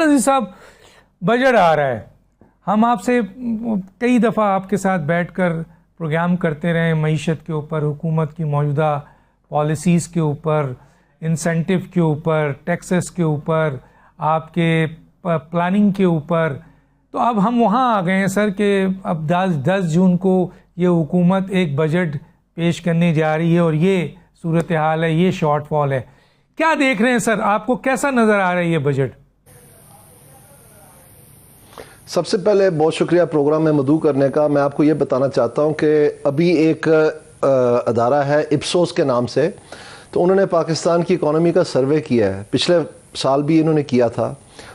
عزیز صاحب، بجٹ آ رہا ہے. ہم آپ سے کئی دفعہ آپ کے ساتھ بیٹھ کر پروگرام کرتے رہے معیشت کے اوپر، حکومت کی موجودہ پالیسیز کے اوپر، انسینٹیو کے اوپر، ٹیکسز کے اوپر، آپ کے پلاننگ کے اوپر. تو اب ہم وہاں آ گئے ہیں سر کہ اب 10 جون کو یہ حکومت ایک بجٹ پیش کرنے جا رہی ہے اور یہ صورتحال ہے، یہ شارٹ فال ہے. کیا دیکھ رہے ہیں سر؟ آپ کو کیسا نظر آ رہا ہے یہ بجٹ؟ سب سے پہلے بہت شکریہ پروگرام میں مدعو کرنے کا. میں آپ کو یہ بتانا چاہتا ہوں کہ ابھی ایک ادارہ ہے اپسوس کے نام سے، تو انہوں نے پاکستان کی اکانومی کا سروے کیا ہے. پچھلے سال بھی انہوں نے کیا تھا.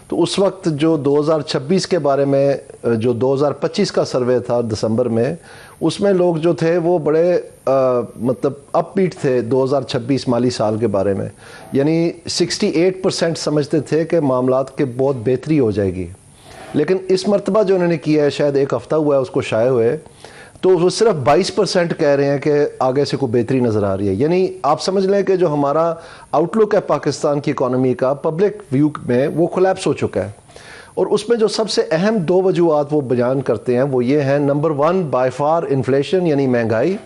تو اس وقت جو 2026 کے بارے میں، جو 2025 کا سروے تھا دسمبر میں، اس میں لوگ جو تھے وہ بڑے مطلب اپ بیٹ تھے 2026 مالی سال کے بارے میں. یعنی 68% سمجھتے تھے کہ معاملات کے بہت بہتری ہو جائے گی. لیکن اس مرتبہ جو انہوں نے کیا ہے، شاید ایک ہفتہ ہوا ہے اس کو شائع ہوئے، تو وہ صرف 22% کہہ رہے ہیں کہ آگے سے کوئی بہتری نظر آ رہی ہے. یعنی آپ سمجھ لیں کہ جو ہمارا آؤٹ لک ہے پاکستان کی اکانومی کا پبلک ویو میں، وہ کولیپس ہو چکا ہے. اور اس میں جو سب سے اہم 2 وجوہات وہ بیان کرتے ہیں وہ یہ ہیں: نمبر 1 بائی فار انفلیشن یعنی مہنگائی،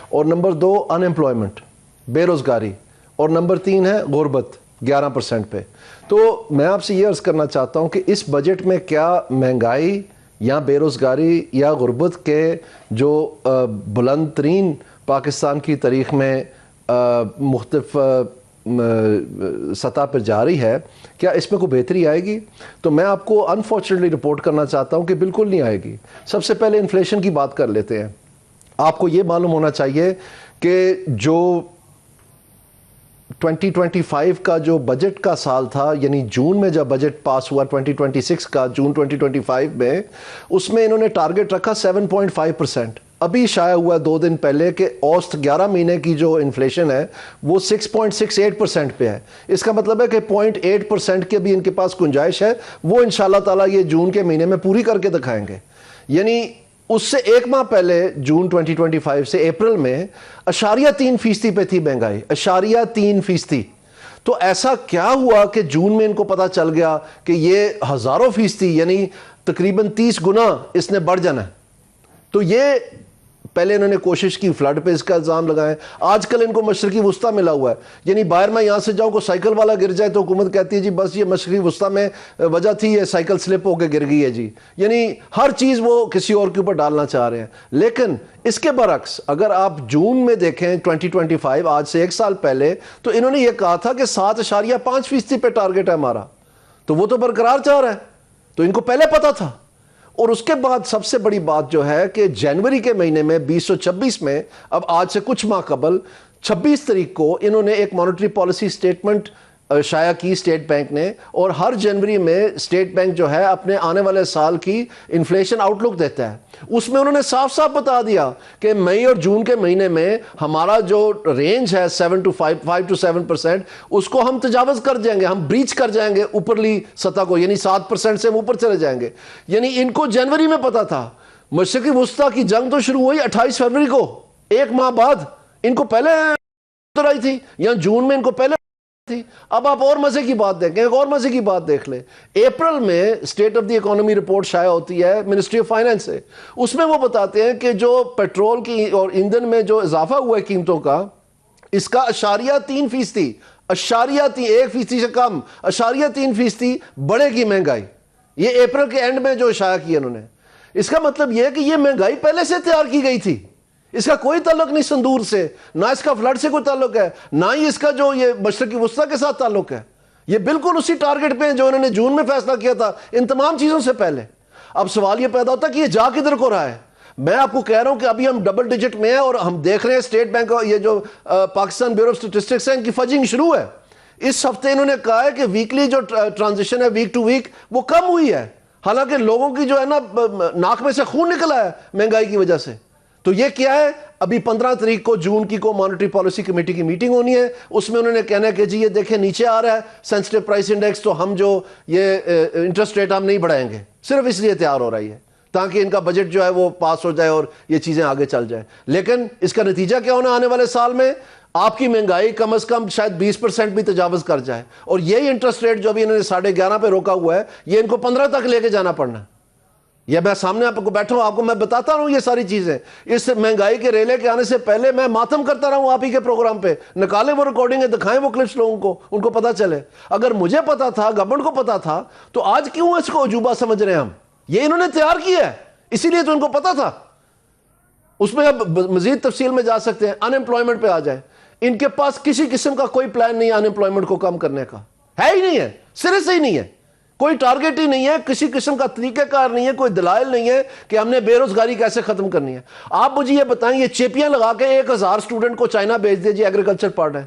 اور نمبر 2 ان ایمپلائمنٹ بے روزگاری، اور نمبر 3 ہے غربت 11% پہ. تو میں آپ سے یہ عرض کرنا چاہتا ہوں کہ اس بجٹ میں کیا مہنگائی یا بے روزگاری یا غربت کے جو بلند ترین پاکستان کی تاریخ میں مختلف سطح پر جاری ہے، کیا اس میں کوئی بہتری آئے گی؟ تو میں آپ کو انفارچونیٹلی رپورٹ کرنا چاہتا ہوں کہ بالکل نہیں آئے گی. سب سے پہلے انفلیشن کی بات کر لیتے ہیں. آپ کو یہ معلوم ہونا چاہیے کہ جو 2025 کا جو بجٹ کا سال تھا، یعنی جون میں جب بجٹ پاس ہوا 2026 کا، جون 2025 میں، اس میں انہوں نے ٹارگٹ رکھا 7.5%. ابھی شائع ہوا 2 دن پہلے کہ اوسط 11 مہینے کی جو انفلیشن ہے وہ 6.68% پہ ہے. اس کا مطلب ہے کہ 0.8% کے بھی ان کے پاس گنجائش ہے. وہ انشاءاللہ تعالی یہ جون کے مہینے میں پوری کر کے دکھائیں گے. یعنی اس سے 1 ماہ پہلے جون 2025 سے اپریل میں 0.3% پہ تھی مہنگائی، 0.3%. تو ایسا کیا ہوا کہ جون میں ان کو پتا چل گیا کہ یہ ہزاروں فیصدی یعنی تقریباً 30 گنا اس نے بڑھ جانا ہے؟ تو یہ پہلے انہوں نے کوشش کی فلڈ پہ اس کا الزام لگائیں. آج کل ان کو مشرقی وسطیٰ ملا ہوا ہے. یعنی باہر میں یہاں سے جاؤں کو سائیکل والا گر جائے تو حکومت کہتی ہے جی بس یہ مشرقی وسطیٰ میں وجہ تھی، یہ سائیکل سلپ ہو کے گر گئی ہے جی. یعنی ہر چیز وہ کسی اور کے اوپر ڈالنا چاہ رہے ہیں. لیکن اس کے برعکس اگر آپ جون میں دیکھیں 2025، آج سے 1 سال پہلے، تو انہوں نے یہ کہا تھا کہ 7.5% پہ ٹارگٹ ہے ہمارا. تو وہ تو برقرار چاہ رہا ہے. تو ان کو پہلے پتا تھا. اور اس کے بعد سب سے بڑی بات جو ہے کہ جنوری کے مہینے میں 2026 میں، اب آج سے کچھ ماہ قبل 26 تاریخ کو انہوں نے ایک مانیٹری پالیسی سٹیٹمنٹ شائع کی اسٹیٹ بینک نے. اور ہر جنوری میں اسٹیٹ بینک جو ہے اپنے آنے والے سال کی انفلیشن آؤٹ لک دیتا ہے. اس میں انہوں نے صاف صاف بتا دیا کہ مئی اور جون کے مہینے میں ہمارا جو رینج ہے 5 to 7%، اس کو ہم تجاوز کر جائیں گے، ہم بریچ کر جائیں گے اوپرلی سطح کو، یعنی 7% سے ہم اوپر چلے جائیں گے. یعنی ان کو جنوری میں پتا تھا. مشرقی وسطیٰ کی جنگ تو شروع ہوئی 28 فروری کو، 1 ماہ بعد. ان کو پہلے آئی تھی، یا جون میں ان کو پہلے تھی. اب آپ اور مزے کی بات دیکھیں، ایک اور مزے کی بات دیکھ لیں. اپریل میں state of the economy report شائع ہوتی ہے منسٹری آف فائنانس سے. اس میں وہ بتاتے ہیں کہ جو پیٹرول کی اور ایندھن میں جو اضافہ ہوا ہے قیمتوں کا، اس کا 0.3%، 1% سے کم، 0.3% بڑھے گی مہنگائی. یہ اپریل کے اینڈ میں جو شائع کیا انہوں نے. اس کا مطلب یہ ہے کہ یہ مہنگائی پہلے سے تیار کی گئی تھی. اس کا کوئی تعلق نہیں سندور سے، نہ اس کا فلڈ سے کوئی تعلق ہے، نہ ہی اس کا جو یہ مشرقی وسطیٰ کے ساتھ تعلق ہے. یہ بالکل اسی ٹارگٹ پہ ہیں جو انہوں نے جون میں فیصلہ کیا تھا، ان تمام چیزوں سے پہلے. اب سوال یہ پیدا ہوتا ہے کہ یہ جا کدھر کو رہا ہے. میں آپ کو کہہ رہا ہوں کہ ابھی ہم ڈبل ڈیجٹ میں ہیں، اور ہم دیکھ رہے ہیں اسٹیٹ بینک یہ جو پاکستان بیورو آف اسٹیٹسٹکس ہے، ان کی فجنگ شروع ہے. اس ہفتے انہوں نے کہا ہے کہ ویکلی جو ٹرانزیکشن ہے ویک ٹو ویک وہ کم ہوئی ہے، حالانکہ لوگوں کی جو ہے نا ناک میں سے خون نکلا ہے مہنگائی کی وجہ سے. تو یہ کیا ہے؟ ابھی 15 تاریخ کو جون کی کو مانیٹری پالیسی کمیٹی کی میٹنگ ہونی ہے. اس میں انہوں نے کہنا ہے کہ جی یہ دیکھیں نیچے آ رہا ہے سینسٹیو پرائس انڈیکس، تو ہم جو یہ انٹرسٹ ریٹ ہم نہیں بڑھائیں گے. صرف اس لیے تیار ہو رہی ہے تاکہ ان کا بجٹ جو ہے وہ پاس ہو جائے اور یہ چیزیں آگے چل جائیں. لیکن اس کا نتیجہ کیا ہونا آنے والے سال میں؟ آپ کی مہنگائی کم از کم شاید 20% بھی تجاوز کر جائے, اور یہی انٹرسٹ ریٹ جو ابھی انہوں نے 11.5 پہ روکا ہوا ہے, یہ ان کو 15 تک لے کے جانا پڑنا ہے. یہ میں سامنے آپ کو بیٹھا ہوں, آپ کو میں بتاتا رہا ہوں یہ ساری چیزیں. اس مہنگائی کے ریلے کے آنے سے پہلے میں ماتم کرتا رہا ہوں آپ ہی کے پروگرام پہ. نکالیں وہ ریکارڈنگ, دکھائیں وہ کلپس لوگوں کو, ان کو پتا چلے. اگر مجھے پتا تھا, گورنمنٹ کو پتا تھا, تو آج کیوں اس کو عجوبہ سمجھ رہے ہیں ہم؟ یہ انہوں نے تیار کیا ہے, اسی لیے تو ان کو پتا تھا. اس میں اب مزید تفصیل میں جا سکتے ہیں. ان امپلائمنٹ پہ آ جائیں. ان کے پاس کسی قسم کا کوئی پلان نہیں ہے ان امپلائمنٹ کو کم کرنے کا, ہے ہی نہیں ہے, سرے سے ہی نہیں ہے. کوئی ٹارگٹ ہی نہیں ہے, کسی قسم کا طریقہ کار نہیں ہے, کوئی دلائل نہیں ہے کہ ہم نے بے روزگاری کیسے ختم کرنی ہے. آپ مجھے یہ بتائیں, یہ چیپیاں لگا کے 1000 اسٹوڈنٹ کو چائنا بھیج دیجیے ایگریکلچر پڑھ رہے ہیں,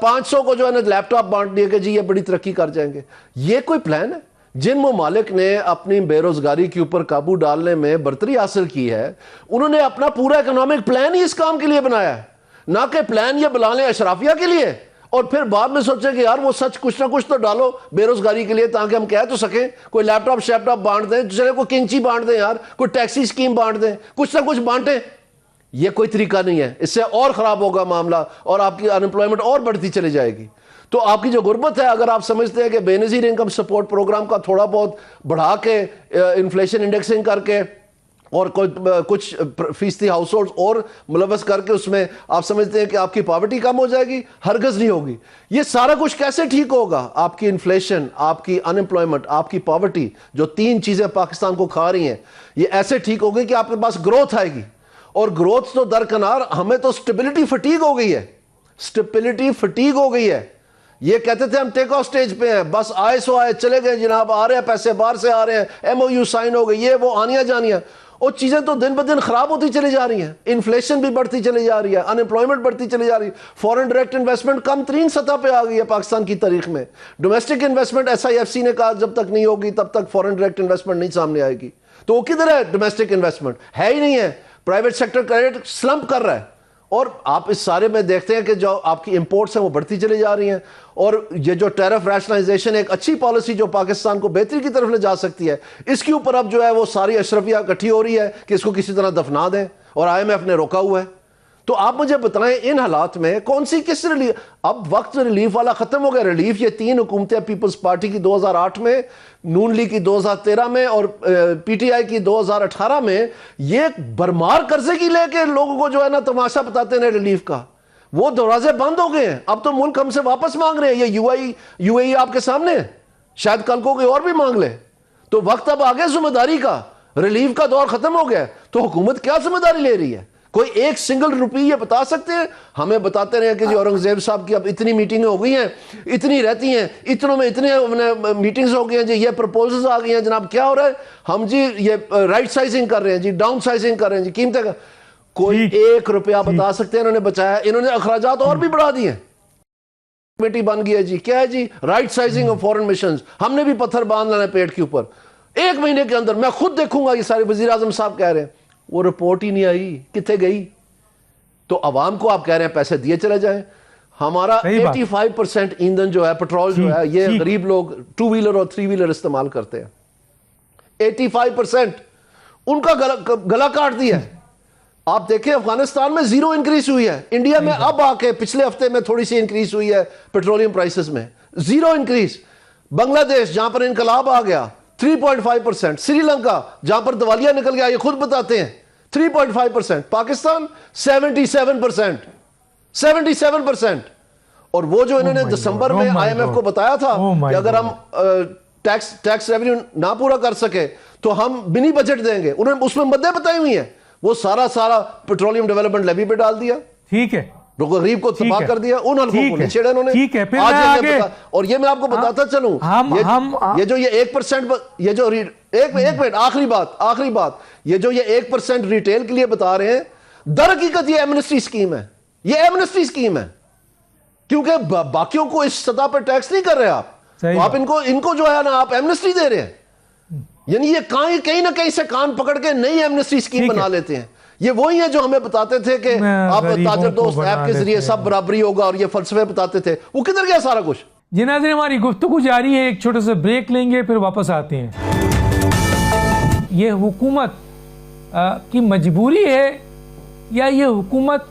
500 کو جو ہے نا لیپ ٹاپ بانٹ دیے کہ جی یہ بڑی ترقی کر جائیں گے. یہ کوئی پلان ہے؟ جن ممالک نے اپنی بے روزگاری کے اوپر قابو ڈالنے میں برتری حاصل کی ہے, انہوں نے اپنا پورا اکنامک پلان ہی اس کام کے لیے بنایا ہے, نہ کہ پلان یہ بلا لیں اشرافیہ کے لیے اور پھر بعد میں سوچیں کہ یار وہ سچ کچھ نہ کچھ تو ڈالو بے روزگاری کے لیے تاکہ ہم کہہ تو سکیں. کوئی لیپ ٹاپ شیپ ٹاپ بانٹ دیں, چلے کوئی کنچی بانٹ دیں یار, کوئی ٹیکسی اسکیم بانٹ دیں, کچھ نہ کچھ بانٹیں. یہ کوئی طریقہ نہیں ہے, اس سے اور خراب ہوگا معاملہ اور آپ کی ان امپلائمنٹ اور بڑھتی چلی جائے گی. تو آپ کی جو غربت ہے, اگر آپ سمجھتے ہیں کہ بے نظیر انکم سپورٹ پروگرام کا تھوڑا بہت بڑھا کے انفلیشن انڈیکسنگ کر کے اور کچھ فیصدی ہاؤس ہولڈ اور ملوث کر کے اس میں آپ سمجھتے ہیں کہ آپ کی پاورٹی کم ہو جائے گی, ہرگز نہیں ہوگی. یہ سارا کچھ کیسے ٹھیک ہوگا؟ آپ کی انفلیشن, آپ کی ان امپلائمنٹ, آپ کی پاورٹی, جو 3 چیزیں پاکستان کو کھا رہی ہیں, یہ ایسے ٹھیک ہوگی کہ آپ کے پاس گروتھ آئے گی. اور گروتھ تو درکنار, ہمیں تو سٹیبلٹی فٹیگ ہو گئی ہے, سٹیبلٹی فٹیگ ہو گئی ہے. یہ کہتے تھے ہم ٹیک آف سٹیج پہ ہیں, بس آئے سو آئے چلے گئے جناب, آ رہے ہیں پیسے باہر سے آ رہے ہیں, ایم او یو سائن ہو گئی, یہ وہ آنیاں جانیاں. اور چیزیں تو دن بدن خراب ہوتی چلی جا رہی ہیں, انفلیشن بھی بڑھتی چلی جا رہی ہے, ان امپلائمنٹ بڑھتی چلی جا رہی ہے, فورن ڈائریکٹ انویسٹمنٹ کم ترین سطح پہ آ گئی ہے پاکستان کی تاریخ میں. ڈومیسٹک انویسٹمنٹ SIFC نے کہا جب تک نہیں ہوگی تب تک فورن ڈائریکٹ انویسٹمنٹ نہیں سامنے آئے گی. تو وہ کدھر ہے ڈومیسٹک انویسٹمنٹ؟ ہے ہی نہیں ہے. پرائیویٹ سیکٹر کریڈٹ سلمپ کر رہا ہے. اور آپ اس سارے میں دیکھتے ہیں کہ جو آپ کی امپورٹس ہیں وہ بڑھتی چلی جا رہی ہیں. اور یہ جو ٹیرف ریشنلائزیشن ایک اچھی پالیسی جو پاکستان کو بہتری کی طرف لے جا سکتی ہے, اس کے اوپر اب جو ہے وہ ساری اشرفیہ اکٹھی ہو رہی ہے کہ اس کو کسی طرح دفنا دیں, اور IMF نے روکا ہوا ہے. تو آپ مجھے بتائیں ان حالات میں کون سی کس ریلیف؟ اب وقت ریلیف والا ختم ہو گیا. ریلیف یہ 3 حکومتیں, پیپلز پارٹی کی 2008 میں, نون لیگ کی 2013 میں اور PTI کی 2018 میں, یہ برمار قرضے کی لے کے لوگوں کو جو ہے نا تماشا بتاتے ہیں ریلیف کا. وہ دروازے بند ہو گئے ہیں. اب تو ملک ہم سے واپس مانگ رہے ہیں. یہ UAE آپ کے سامنے ہے, شاید کل کو کوئی اور بھی مانگ لے. تو وقت اب آگے ذمہ داری کا, ریلیف کا دور ختم ہو گیا. تو حکومت کیا ذمہ داری لے رہی ہے؟ کوئی ایک سنگل روپی یہ بتا سکتے ہیں؟ ہمیں بتاتے رہے کہ جی اورنگزیب صاحب کی اب اتنی میٹنگیں ہو گئی ہیں, اتنی رہتی ہیں, اتنوں میں اتنے میٹنگز ہو گئی ہیں جی, یہ پرپوزلز آ گئی ہیں جناب, کیا ہو رہا ہے؟ ہم جی یہ رائٹ سائزنگ کر رہے ہیں جی, ڈاؤن سائزنگ کر رہے ہیں جی, قیمتیں کا. کوئی 1 روپیہ بتا سکتے ہیں انہوں نے بچایا؟ انہوں نے اخراجات اور بھی بڑھا دیے ہیں. کمیٹی بن گئی ہے جی, کیا ہے جی, right sizing of foreign missions. ہم نے بھی پتھر باندھ لینا پیٹ کے اوپر. 1 مہینے کے اندر میں خود دیکھوں گا, یہ سارے وزیر اعظم صاحب کہہ رہے ہیں. وہ رپورٹ ہی نہیں آئی, کتنے گئی؟ تو عوام کو آپ کہہ رہے ہیں پیسے دیے چلے جائیں. ہمارا 85% ایندھن جو ہے, پیٹرول جو ہے, یہ غریب لوگ 2 ویلر اور 3 ویلر استعمال کرتے ہیں. 85% ان کا گلا کاٹ دیا ہے. آپ دیکھیں افغانستان میں 0 انکریز ہوئی ہے. انڈیا میں اب آ کے پچھلے ہفتے میں تھوڑی سی انکریز ہوئی ہے پیٹرولیم پرائسز میں, 0 انکریز. بنگلہ دیش جہاں پر انقلاب آ گیا 3.5%. سری لنکا جہاں پر دیوالیہ نکل گیا, یہ خود بتاتے ہیں 3.5%. پاکستان 77%. 77%. اور وہ جو انہوں نے دسمبر میں IMF کو بتایا تھا کہ اگر ہم ٹیکس ریونیو نہ پورا کر سکے تو ہم منی بجٹ دیں گے, انہوں نے اس میں مدیں بتائی ہوئی ہیں. وہ سارا پیٹرولیم ڈیولپمنٹ لیوی پہ ڈال دیا. ٹھیک ہے, غریب کو تباہ کر دیا. ان حلقوں کو نہیں چھیڑا انہوں نے. ٹھیک ہے, پھر اور یہ میں آپ کو بتاتا چلوں, یہ جو یہ 1%, یہ جو ایک منٹ, آخری بات, یہ جو یہ 1% ریٹیل کے لیے بتا رہے ہیں, در حقیقت یہ ایمنسٹی اسکیم ہے. یہ ایمنسٹی اسکیم ہے کیونکہ باقیوں کو اس سطح پر ٹیکس نہیں کر رہے آپ. آپ ان کو جو ہے نا آپ ایمنسٹی دے رہے ہیں. یعنی یہ کہیں نہ کہیں سے کان پکڑ کے نئی ایمنسٹی اسکیم بنا لیتے ہیں. یہ وہی ہیں جو ہمیں بتاتے تھے کہ آپ تاجر دوست ایپ کے ذریعے سب برابری ہوگا, اور یہ فلسفے بتاتے تھے. وہ کدھر گیا سارا کچھ؟ جی ناظرین, ہماری گفتگو جاری ہے, ایک چھوٹے سے بریک لیں گے پھر واپس آتے ہیں. یہ حکومت کی مجبوری ہے یا یہ حکومت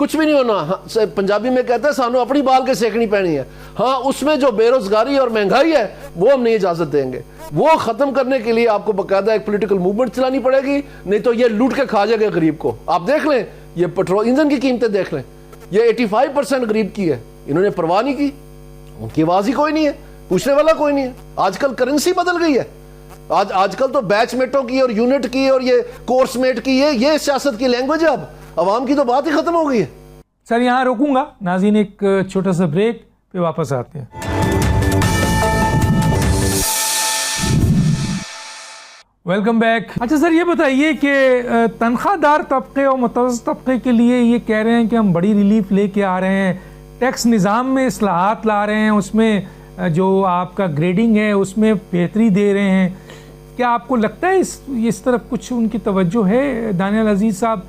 کچھ بھی نہیں ہونا. ہاں پنجابی میں کہتے ہیں سانو اپنی بال کے سیکنی پینی ہے. ہاں اس میں جو بے روزگاری اور مہنگائی ہے وہ ہم نہیں اجازت دیں گے. وہ ختم کرنے کے لیے آپ کو باقاعدہ ایک پولیٹیکل موومنٹ چلانی پڑے گی, نہیں تو یہ لوٹ کے کھا جائے گا غریب کو. آپ دیکھ لیں یہ پیٹرول انجن کی قیمتیں دیکھ لیں, یہ 85% غریب کی ہے. انہوں نے پرواہ نہیں کی, ان کی آواز ہی کوئی نہیں ہے, پوچھنے والا کوئی نہیں ہے. آج کل کرنسی بدل گئی ہے. آج کل تو بیچ میٹوں کی اور یونٹ کی اور یہ کورس میٹ کی یہ سیاست کی لینگویج ہے. اب عوام کی تو بات ہی ختم ہو گئی ہے. سر یہاں روکوں گا ناظرین, ایک چھوٹا سا بریک پہ واپس آتے ہیں. Welcome back. اچھا سر یہ بتائیے کہ تنخواہ دار طبقے اور متوسط طبقے کے لیے یہ کہہ رہے ہیں کہ ہم بڑی ریلیف لے کے آ رہے ہیں, ٹیکس نظام میں اصلاحات لا رہے ہیں, اس میں جو آپ کا گریڈنگ ہے اس میں بہتری دے رہے ہیں. کیا آپ کو لگتا ہے اس طرف کچھ ان کی توجہ ہے؟ دانیال عزیز صاحب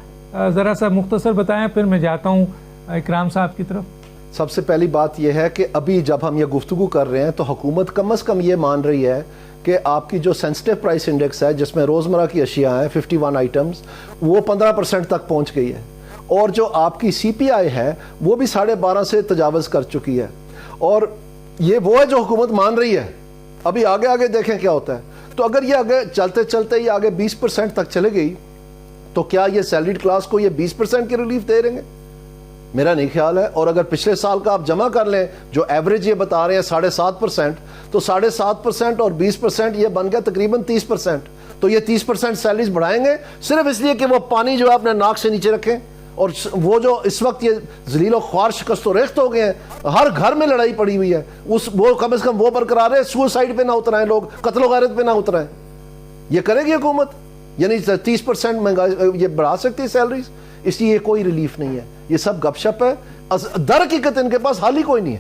ذرا سا مختصر بتائیں, پھر میں جاتا ہوں اکرام صاحب کی طرف. سب سے پہلی بات یہ ہے کہ ابھی جب ہم یہ گفتگو کر رہے ہیں تو حکومت کم از کم یہ مان رہی ہے کہ آپ کی جو سینسٹیو پرائس انڈیکس ہے جس میں روزمرہ کی اشیاء ہیں 51 آئٹمز, وہ 15% تک پہنچ گئی ہے. اور جو آپ کی سی پی آئی ہے وہ بھی 12.5 سے تجاوز کر چکی ہے. اور یہ وہ ہے جو حکومت مان رہی ہے. ابھی آگے دیکھیں کیا ہوتا ہے. تو اگر یہ آگے چلتے یہ آگے 20% تک چلے گئی تو کیا یہ سیلریڈ کلاس کو یہ 20% کی ریلیف دے رہیں گے؟ میرا نہیں خیال ہے. اور اگر پچھلے سال کا آپ جمع کر لیں جو ایوریج یہ بتا رہے ہیں 7.5%, تو 7.5% اور 20% یہ بن گیا تقریباً 30%. تو یہ 30% سیلریز بڑھائیں گے صرف اس لیے کہ وہ پانی جو ہے اپنے ناک سے نیچے رکھیں. اور وہ جو اس وقت یہ ذلیل و خوار شکست و ریخت ہو گئے ہیں, ہر گھر میں لڑائی پڑی ہوئی ہے, وہ کم از کم وہ برقرار ہے, سوسائڈ پہ نہ اترائیں لوگ, قتل و غارت پہ نہ اترائیں. یہ کرے گی حکومت؟ یعنی 30% مہنگائی یہ بڑھا سکتی ہے سیلریز؟ اس لیے کوئی ریلیف نہیں ہے. یہ سب گپ شپ ہے. در حقیقت ان کے پاس حل ہی کوئی نہیں ہے.